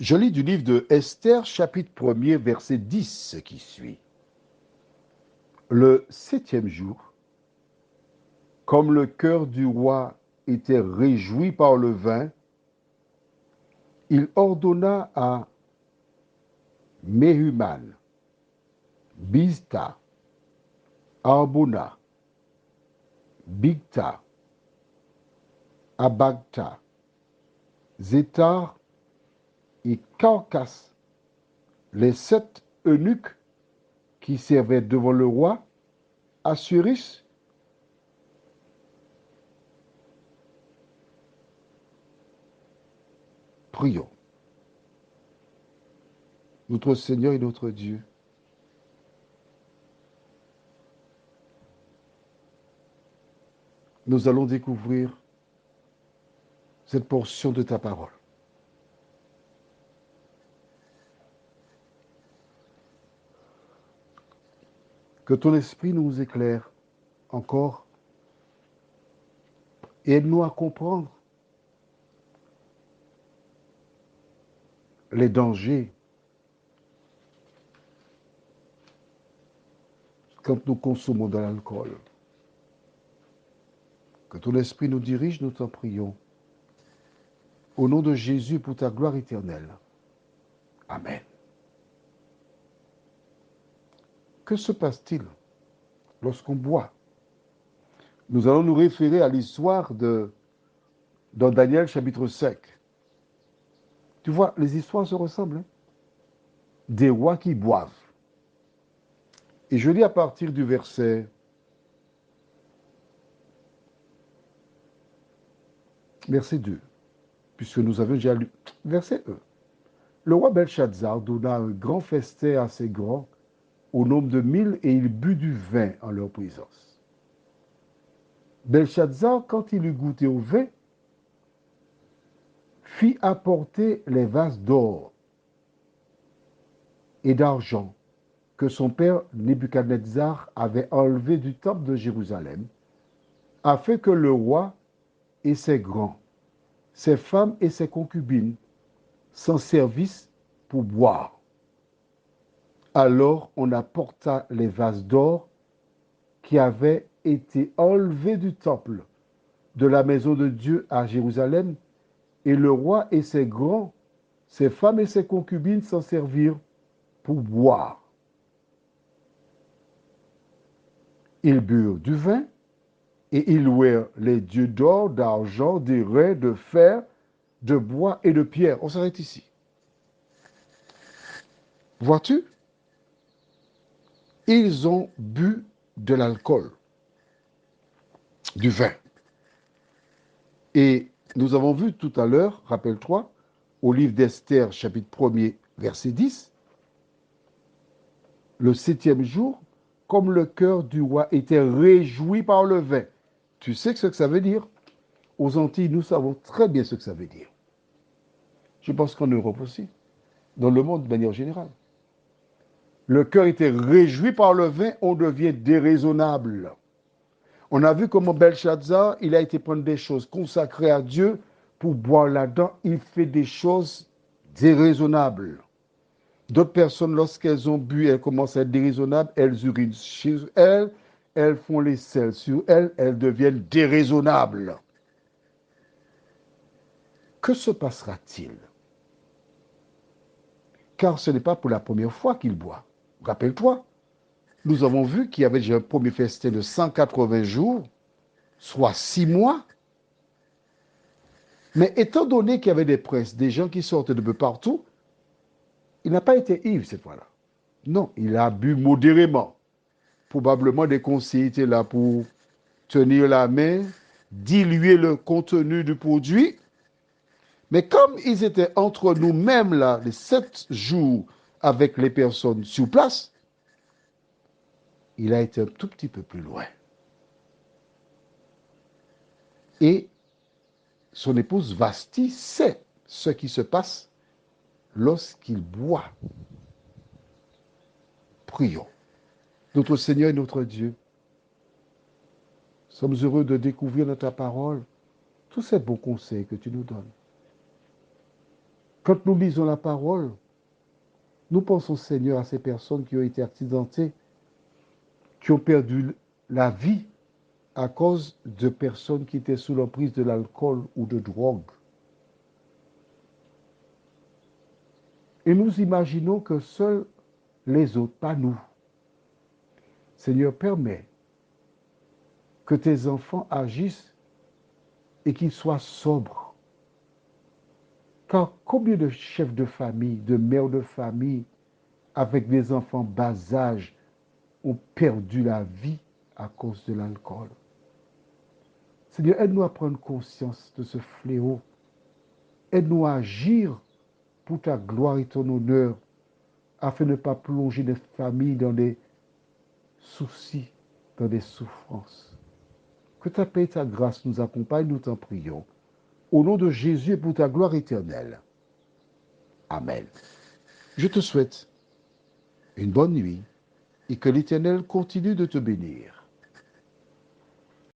Je lis du livre de Esther, chapitre 1er, verset 10 qui suit. Le 7e jour, comme le cœur du roi était réjoui par le vin, il ordonna à Mehuman, Biztha, Arbona, Bigtha, Abagtha, Zétar et Carcas, les 7 eunuques qui servaient devant le roi, Assuérus. Prions. Notre Seigneur et notre Dieu, nous allons découvrir cette portion de ta parole. Que ton esprit nous éclaire encore et aide-nous à comprendre les dangers quand nous consommons de l'alcool. Que ton esprit nous dirige, nous t'en prions. Au nom de Jésus, pour ta gloire éternelle. Amen. Que se passe-t-il lorsqu'on boit? Nous allons nous référer à l'histoire dans Daniel chapitre 5. Tu vois, les histoires se ressemblent. Des rois qui boivent. Et je lis à partir du verset 2, puisque nous avions déjà lu. Verset 1. Le roi Belshazzar donna un grand festin à ses grands, au nombre de 1000, et il but du vin en leur présence. Belshazzar, quand il eut goûté au vin, fit apporter les vases d'or et d'argent que son père Nebuchadnezzar avait enlevés du temple de Jérusalem, afin que le roi et ses grands, ses femmes et ses concubines s'en servissent pour boire. Alors on apporta les vases d'or qui avaient été enlevés du temple de la maison de Dieu à Jérusalem, et le roi et ses grands, ses femmes et ses concubines s'en servirent pour boire. Ils burent du vin, et ils louèrent les dieux d'or, d'argent, d'airain, de fer, de bois et de pierre. On s'arrête ici. Vois-tu? Ils ont bu de l'alcool, du vin. Et nous avons vu tout à l'heure, rappelle-toi, au livre d'Esther, chapitre 1er, verset 10, le 7e jour, comme le cœur du roi était réjoui par le vin. Tu sais ce que ça veut dire? Aux Antilles, nous savons très bien ce que ça veut dire. Je pense qu'en Europe aussi, dans le monde de manière générale. Le cœur était réjoui par le vin, on devient déraisonnable. On a vu comment Belshazzar, il a été prendre des choses consacrées à Dieu pour boire là-dedans. Il fait des choses déraisonnables. D'autres personnes, lorsqu'elles ont bu, elles commencent à être déraisonnables, elles urinent sur elles, elles font les selles sur elles, elles deviennent déraisonnables. Que se passera-t-il? Car ce n'est pas pour la première fois qu'il boit. Rappelle-toi, nous avons vu qu'il y avait déjà un premier festin de 180 jours, soit 6 mois. Mais étant donné qu'il y avait des princes, des gens qui sortaient de peu partout, il n'a pas été ivre cette fois-là. Non, il a bu modérément. Probablement des conseillers étaient là pour tenir la main, diluer le contenu du produit. Mais comme ils étaient entre nous-mêmes là, les 7 jours avec les personnes sur place, il a été un tout petit peu plus loin. Et son épouse Vasti sait ce qui se passe lorsqu'il boit. Prions. Notre Seigneur et notre Dieu, sommes heureux de découvrir dans ta parole tous ces beaux conseils que tu nous donnes. Quand nous lisons la parole, nous pensons, Seigneur, à ces personnes qui ont été accidentées, qui ont perdu la vie à cause de personnes qui étaient sous l'emprise de l'alcool ou de drogue. Et nous imaginons que seuls les autres, pas nous. Seigneur, permets que tes enfants agissent et qu'ils soient sobres. Car combien de chefs de famille, de mères de famille, avec des enfants bas âge, ont perdu la vie à cause de l'alcool. Seigneur, aide-nous à prendre conscience de ce fléau. Aide-nous à agir pour ta gloire et ton honneur, afin de ne pas plonger des familles dans des soucis, dans des souffrances. Que ta paix et ta grâce nous accompagnent, nous t'en prions. Au nom de Jésus et pour ta gloire éternelle. Amen. Je te souhaite une bonne nuit et que l'Éternel continue de te bénir.